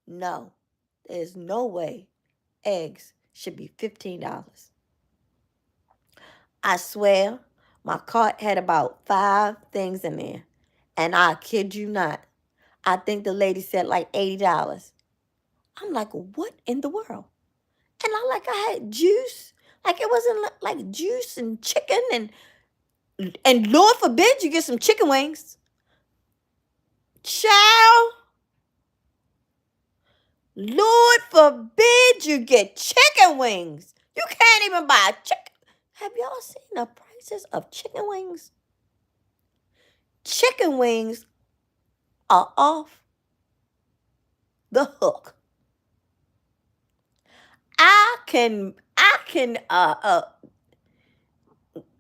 No. There's no way eggs should be $15. I swear, my cart had about 5 things in there. And I kid you not, I think the lady said like $80. I'm like, what in the world? And I had juice. Like, it wasn't like juice and chicken, and Lord forbid you get some chicken wings. Child, Lord forbid you get chicken wings. You can't even buy chicken. Have y'all seen the prices of chicken wings? Chicken wings are off the hook. I can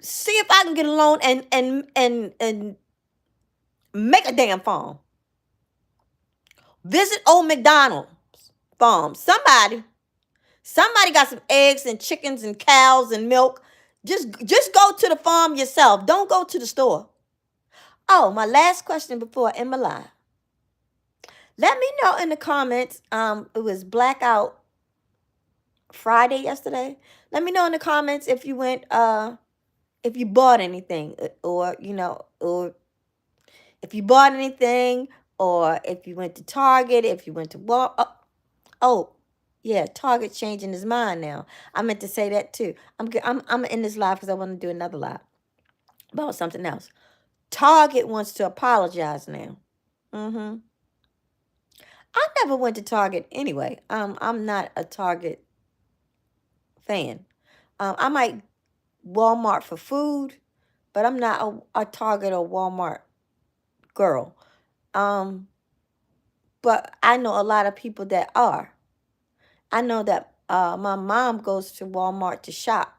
see if I can get a loan and make a damn farm. Visit old McDonald's farm. Somebody got some eggs and chickens and cows and milk. Just go to the farm yourself. Don't go to the store. Oh, my last question before I end my live. Let me know in the comments. It was Blackout Friday yesterday. Let me know in the comments if you went if you bought anything, or if you bought anything, or if you went to Target, if you went to Walmart. Oh, yeah, Target changing his mind now. I meant to say that too. I'm in this live because I want to do another live about something else. Target wants to apologize now. I never went to Target anyway. I'm not a Target fan. I might Walmart for food, but I'm not a Target or Walmart girl. But I know a lot of people that are. I know that my mom goes to Walmart to shop,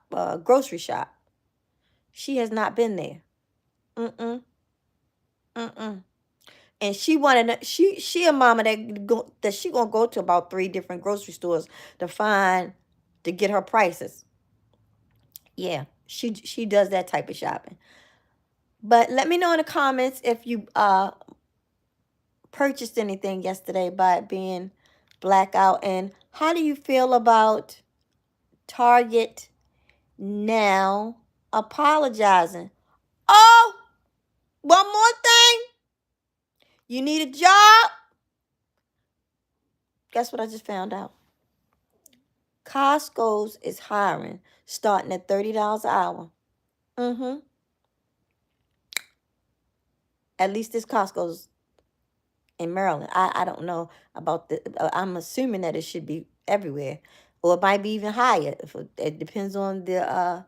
grocery shop. She has not been there. Mm-mm. Mm-mm. And she wanted she a mama that she gonna go to about 3 different grocery stores to get her prices. Yeah, she does that type of shopping. But let me know in the comments if you purchased anything yesterday by it being blackout, and how do you feel about Target now apologizing? Oh, one more thing. You need a job? Guess what I just found out? Costco's is hiring, starting at $30 an hour. At least this Costco's in Maryland. I don't know about I'm assuming that it should be everywhere, or it might be even higher. It depends on the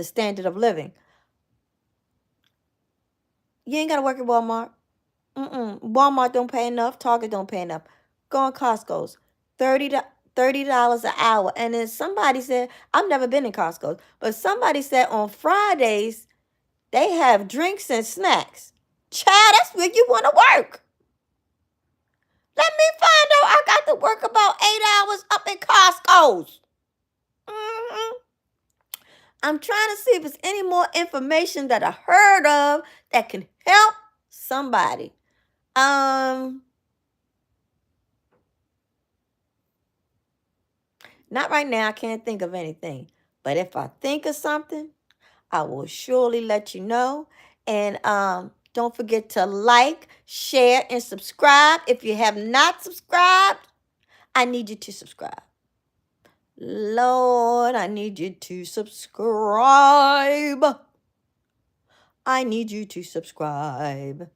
standard of living. You ain't gotta work at Walmart. Walmart don't pay enough. Target don't pay enough. Go on Costco's. $30 an hour. And then somebody said, I've never been in Costco's, but somebody said on Fridays they have drinks and snacks. Child, that's where you want to work. Let me find out. I got to work about 8 hours up in Costco's. I'm trying to see if there's any more information that I heard of that can help somebody. Not right now. I can't think of anything. But if I think of something, I will surely let you know. And don't forget to like, share, and subscribe. If you have not subscribed, I need you to subscribe. Lord, I need you to subscribe. I need you to subscribe.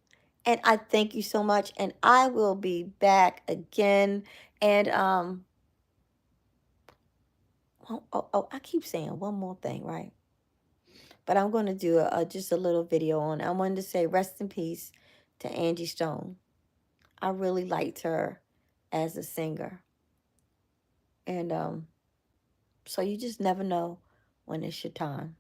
And I thank you so much. And I will be back again. And I keep saying one more thing, right? But I'm going to do just a little video on it. I wanted to say rest in peace to Angie Stone. I really liked her as a singer. And so you just never know when it's your time.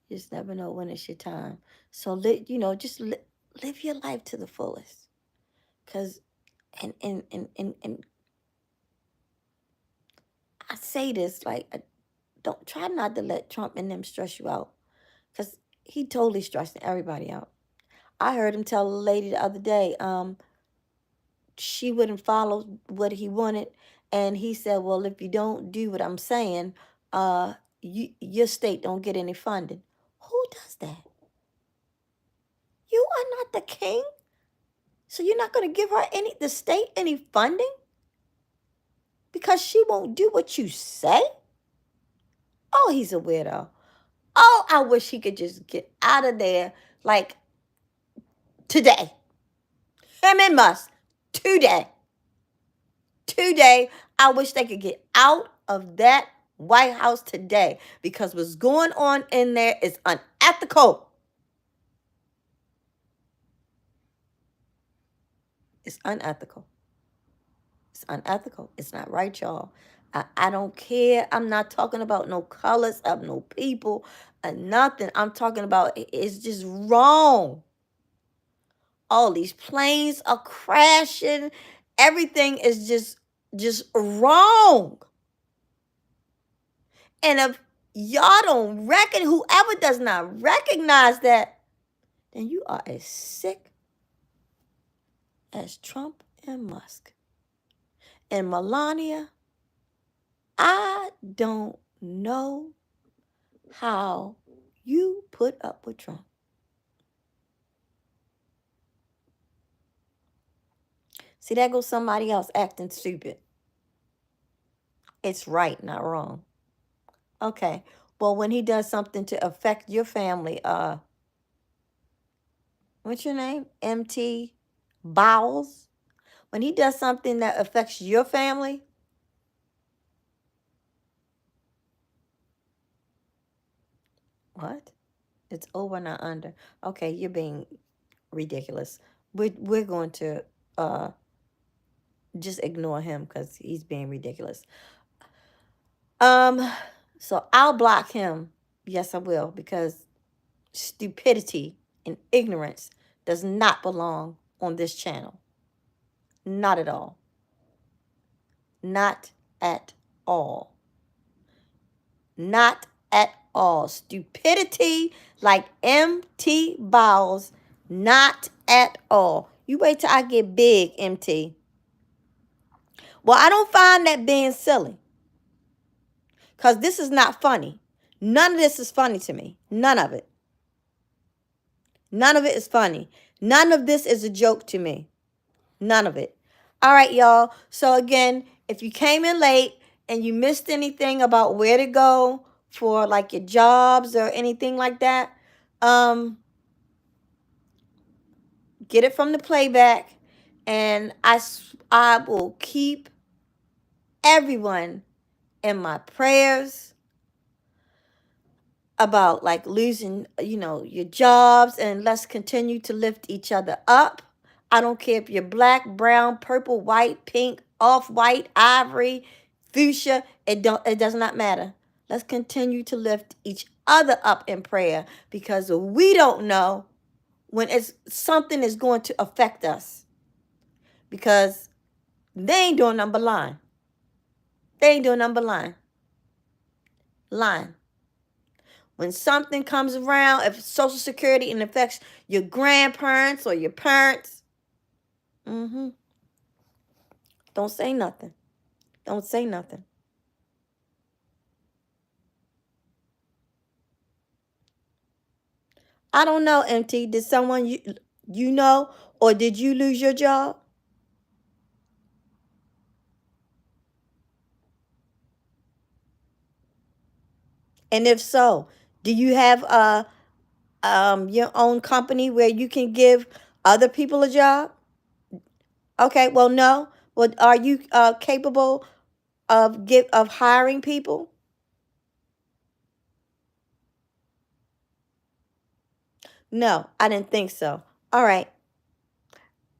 You just never know when it's your time. So, just live your life to the fullest. Because, and I say this, like, don't try not to let Trump and them stress you out. Because he totally stressing everybody out. I heard him tell a lady the other day, she wouldn't follow what he wanted. And he said, well, if you don't do what I'm saying, your state don't get any funding. Who does that? You are not the king. So you're not going to give her the state any funding? Because she won't do what you say? Oh, he's a weirdo. Oh, I wish he could just get out of there like today. Him and Musk, today. Today, I wish they could get out of that White House today, because what's going on in there is unethical. It's unethical. It's unethical. It's not right, y'all. I don't care. I'm not talking about no colors of no people or nothing. I'm talking about it's just wrong. All these planes are crashing. Everything is just wrong. And if y'all don't whoever does not recognize that, then you are as sick as Trump and Musk. And Melania, I don't know how you put up with Trump. See, there goes somebody else acting stupid. It's right, not wrong. Okay. Well, when he does something to affect your family, what's your name? MT Bowles. When he does something that affects your family, what? It's over, not under. Okay, you're being ridiculous. We're going to just ignore him because he's being ridiculous. So I'll block him. Yes, I will, because stupidity and ignorance does not belong on this channel. Not at all. Not at all. Not at all. Stupidity like MT Bowles, not at all. You wait till I get big, MT. Well, I don't find that being silly, because this is not funny. None of this is funny to me. None of it. None of it is funny. None of this is a joke to me. None of it. All right, y'all. So again, if you came in late and you missed anything about where to go for like your jobs or anything like that, get it from the playback, and I will keep everyone in my prayers about like losing, your jobs, and let's continue to lift each other up. I don't care if you're black, brown, purple, white, pink, off-white, ivory, fuchsia. It does not matter. Let's continue to lift each other up in prayer, because we don't know when something is going to affect us, because they ain't doing nothing but lying. They ain't doing nothing but lying. Lying. When something comes around, if Social Security and affects your grandparents or your parents, don't say nothing. Don't say nothing. I don't know, MT. Did someone you know, or did you lose your job? And if so, do you have your own company where you can give other people a job? Okay, well, no. Well, are you capable of hiring people? No, I didn't think so. All right.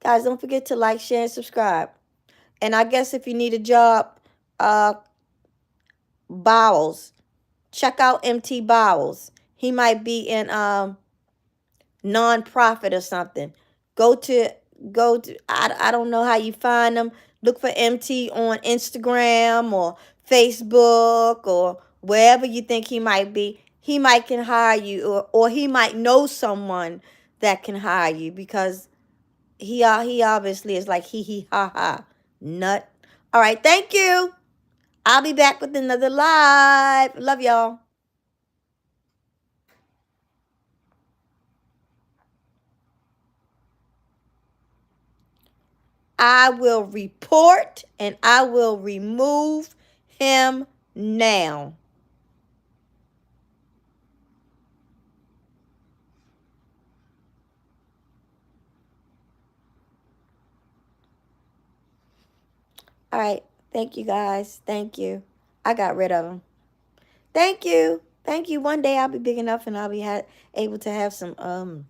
Guys, don't forget to like, share, and subscribe. And I guess if you need a job, Bowles, check out MT Bowles. He might be in non-profit or something. Go to I don't know how you find them. Look for MT on Instagram or Facebook or wherever you think he might be. He might can hire you, or he might know someone that can hire you, because he obviously is like hee ha ha nut. All right, thank you. I'll be back with another live. Love y'all. I will report and I will remove him now. All right. Thank you, guys. Thank you. I got rid of him. Thank you. Thank you. One day I'll be big enough and I'll be able to have some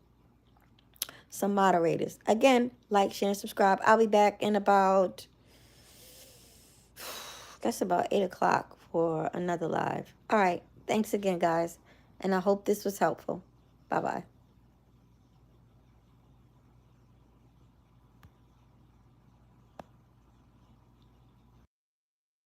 moderators. Again, like, share, and subscribe. I'll be back in about 8 o'clock for another live. All right. Thanks again, guys. And I hope this was helpful. Bye-bye.